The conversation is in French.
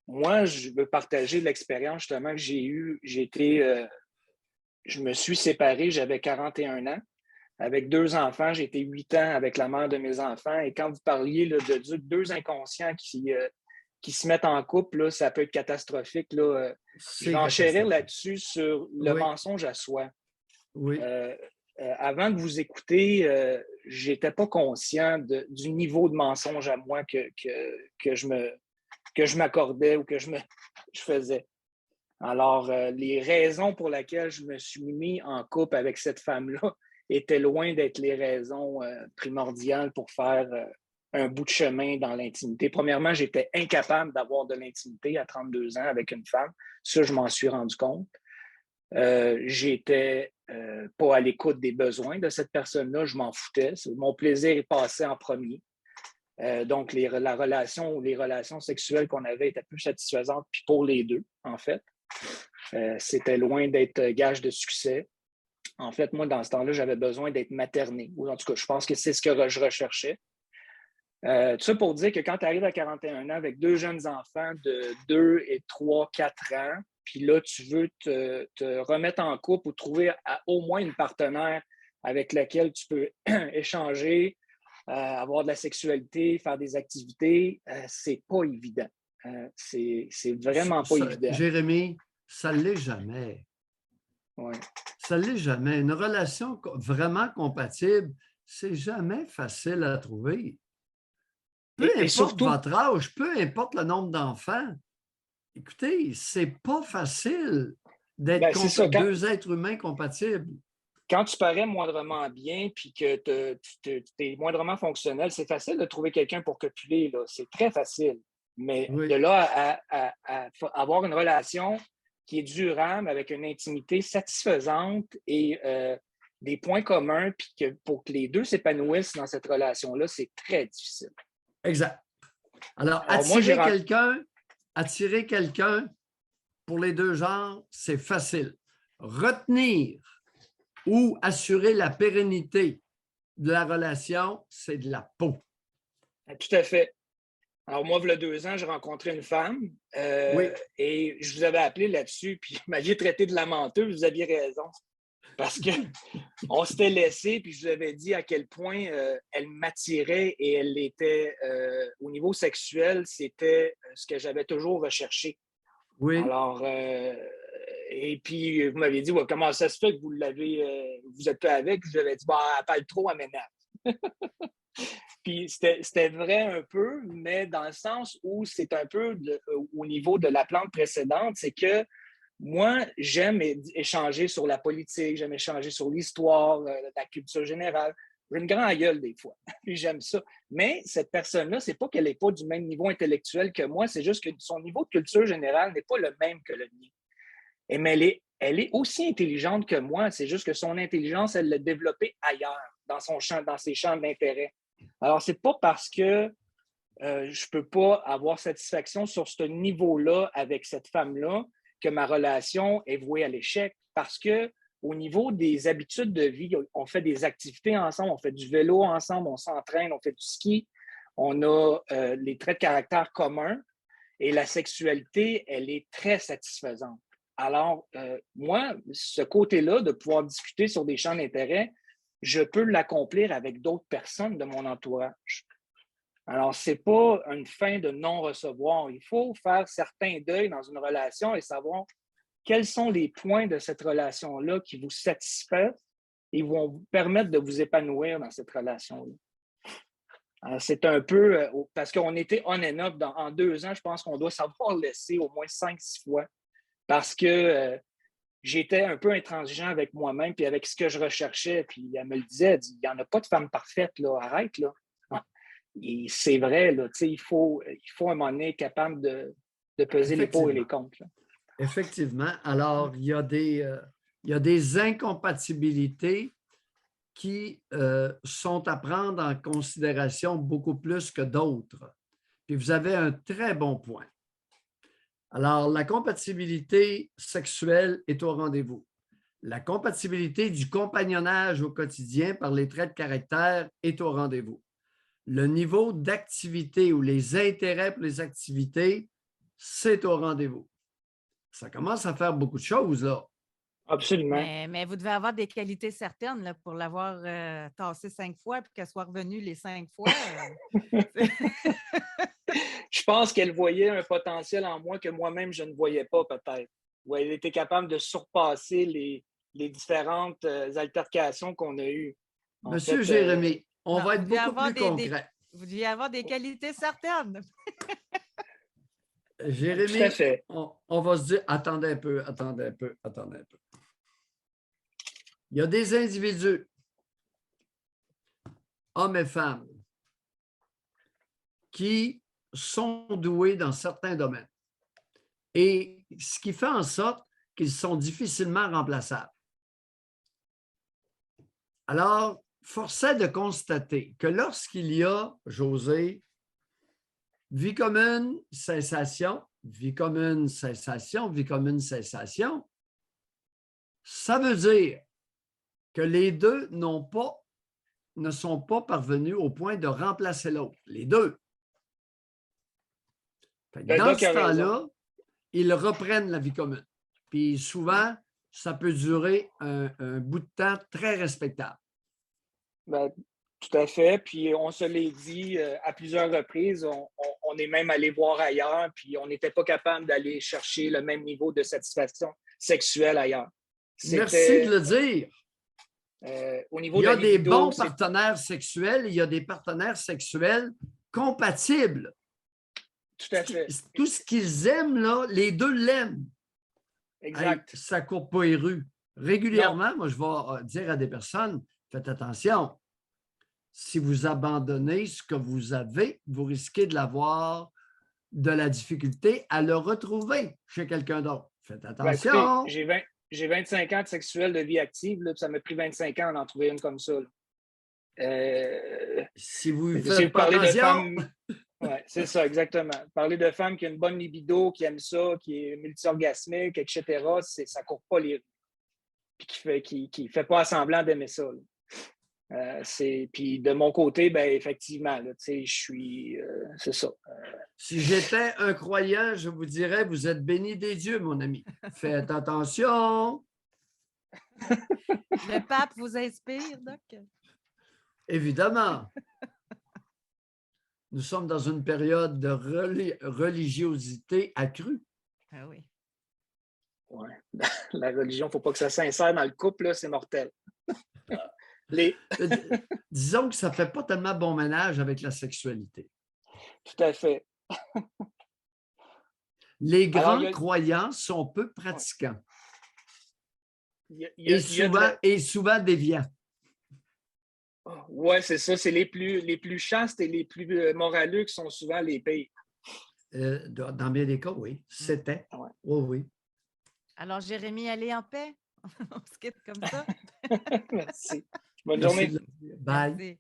moi, je veux partager l'expérience justement que j'ai eue. Je me suis séparé, j'avais 41 ans. Avec deux enfants, j'ai été 8 ans avec la mère de mes enfants. Et quand vous parliez là, de deux inconscients qui se mettent en couple, là, ça peut être catastrophique. Là. Je C'est vais enchérir catastrophique. là-dessus sur le Oui, mensonge à soi. oui. Euh, Avant de vous écouter, je n'étais pas conscient du niveau de mensonge à moi que je m'accordais ou je faisais. Alors, les raisons pour lesquelles je me suis mis en couple avec cette femme-là étaient loin d'être les raisons primordiales pour faire un bout de chemin dans l'intimité. Premièrement, j'étais incapable d'avoir de l'intimité à 32 ans avec une femme. Ça, je m'en suis rendu compte. J'étais pas à l'écoute des besoins de cette personne-là. Je m'en foutais. Mon plaisir est passé en premier. Donc, la relation ou les relations sexuelles qu'on avait étaient plus satisfaisantes, puis pour les deux, en fait. C'était loin d'être gage de succès. En fait, moi, dans ce temps-là, j'avais besoin d'être materné. Ou en tout cas, je pense que c'est ce que je recherchais. Tout ça pour dire que quand tu arrives à 41 ans avec deux jeunes enfants de 2 et 3, 4 ans, puis là, tu veux te remettre en couple ou trouver au moins une partenaire avec laquelle tu peux échanger, avoir de la sexualité, faire des activités, c'est pas évident. C'est vraiment pas évident. Jérémy, ça ne l'est jamais. Ouais. Ça ne l'est jamais. Une relation vraiment compatible, c'est jamais facile à trouver. Peu Et importe surtout, votre âge, peu importe le nombre d'enfants, écoutez, c'est pas facile d'être ben c'est ça, deux êtres humains compatibles. quand tu parais moindrement bien puis que tu es moindrement fonctionnel, c'est facile de trouver quelqu'un pour copuler, là. C'est très facile. Mais de Oui, là à avoir une relation qui est durable, avec une intimité satisfaisante et des points communs, puis que pour que les deux s'épanouissent dans cette relation-là, c'est très difficile. exact. Alors, Alors moi, attirer quelqu'un pour les deux genres, c'est facile. Retenir ou assurer la pérennité de la relation, c'est de la peau. tout à fait. Alors, moi, il y a 2 ans, j'ai rencontré une femme Oui, et je vous avais appelé là-dessus, puis vous m'aviez traité de la menteuse, vous aviez raison. Parce qu'on s'était laissé, puis je vous avais dit à quel point elle m'attirait et elle était, au niveau sexuel, c'était ce que j'avais toujours recherché. oui. Alors, et puis vous m'aviez dit, ouais, comment ça se fait que vous êtes pas avec? Je vous avais dit, bah, elle parle trop à ménage. Puis c'était vrai un peu, mais dans le sens où c'est un peu au niveau de la plante précédente, c'est que moi, j'aime échanger sur la politique, j'aime échanger sur l'histoire, la culture générale. J'ai une grande gueule des fois, puis j'aime ça. Mais cette personne-là, c'est pas qu'elle n'est pas du même niveau intellectuel que moi, c'est juste que son niveau de culture générale n'est pas le même que le mien. Mais elle est aussi intelligente que moi, c'est juste que son intelligence, elle l'a développée ailleurs, dans ses champs d'intérêt. Alors, c'est pas parce que je peux pas avoir satisfaction sur ce niveau-là avec cette femme-là que ma relation est vouée à l'échec. Parce que au niveau des habitudes de vie, on fait des activités ensemble, on fait du vélo ensemble, on s'entraîne, on fait du ski, on a les traits de caractère communs et la sexualité, elle est très satisfaisante. Alors, moi, ce côté-là, de pouvoir discuter sur des champs d'intérêt, je peux l'accomplir avec d'autres personnes de mon entourage. Alors, ce n'est pas une fin de non-recevoir. Il faut faire certains deuils dans une relation et savoir quels sont les points de cette relation-là qui vous satisfont et vont vous permettre de vous épanouir dans cette relation-là. Alors, c'est un peu, parce qu'on était on and off en 2 ans, je pense qu'on doit savoir laisser au moins 5-6 fois parce que j'étais un peu intransigeant avec moi-même puis avec ce que je recherchais. Puis elle me le disait, elle dit, il n'y en a pas de femme parfaite, là, arrête, là. Et c'est vrai, là, il faut à un moment donné être capable de peser les pour et les Effectivement. contre. Là. Effectivement. Alors, il y a des incompatibilités qui sont à prendre en considération beaucoup plus que d'autres. Puis vous avez un très bon point. Alors, la compatibilité sexuelle est au rendez-vous. La compatibilité du compagnonnage au quotidien par les traits de caractère est au rendez-vous. Le niveau d'activité ou les intérêts pour les activités c'est au rendez-vous. Ça commence à faire beaucoup de choses, là. Absolument. Mais vous devez avoir des qualités certaines là, pour l'avoir tassé 5 fois puis qu'elle soit revenue les 5 fois. Je pense qu'elle voyait un potentiel en moi que moi-même, je ne voyais pas peut-être. Où elle était capable de surpasser les différentes altercations qu'on a eues. Monsieur Jérémy, on va être beaucoup plus concret. Vous deviez avoir des qualités certaines. Jérémy, tout à fait. On va se dire, attendez un peu. Il y a des individus, hommes et femmes, qui sont doués dans certains domaines. Et ce qui fait en sorte qu'ils sont difficilement remplaçables. Alors, force est de constater que lorsqu'il y a, José, vie commune, cessation, vie commune, cessation, vie commune, cessation, ça veut dire que les deux ne sont pas parvenus au point de remplacer l'autre. Les deux. Dans ce temps-là, ils reprennent la vie commune. Puis souvent, ça peut durer un bout de temps très respectable. Ben, tout à fait. Puis on se l'est dit à plusieurs reprises. On est même allé voir ailleurs, puis on n'était pas capable d'aller chercher le même niveau de satisfaction sexuelle ailleurs. Merci de le dire. Au niveau il y a de la libido, des bons partenaires sexuels, il y a des partenaires sexuels compatibles. Tout à fait. Tout ce qu'ils aiment, là, les deux l'aiment. Exact. Hey, ça ne court pas les rues. Régulièrement, moi, je vais dire à des personnes, faites attention. Si vous abandonnez ce que vous avez, vous risquez de l'avoir de la difficulté à le retrouver chez quelqu'un d'autre. Faites attention. Ben, écoutez, j'ai 25 ans de sexuel de vie active, là, puis ça m'a pris 25 ans d'en trouver une comme ça. Si vous faites pas attention... Oui, c'est ça, exactement. Parler de femmes qui ont une bonne libido, qui aiment ça, qui est multi-orgasmique, etc., ça ne court pas les rues. Puis qui ne fait pas semblant d'aimer ça. Puis de mon côté, ben effectivement, je suis. C'est ça. Si j'étais un croyant, je vous dirais, vous êtes béni des dieux, mon ami. Faites attention. Le pape vous inspire, Doc? Évidemment. Nous sommes dans une période de religiosité accrue. Ah oui. Oui. La religion, il ne faut pas que ça s'insère dans le couple, là, c'est mortel. Disons que ça ne fait pas tellement bon ménage avec la sexualité. Tout à fait. Les grands croyants sont peu pratiquants. Et souvent déviants. Oui, c'est ça. C'est les plus chastes et les plus moraleux qui sont souvent les pires. Dans bien des cas, oui. C'était. Ouais. Oh, oui. Alors, Jérémy, allez en paix. On se quitte comme ça. Merci. Bonne journée. Bye. Merci.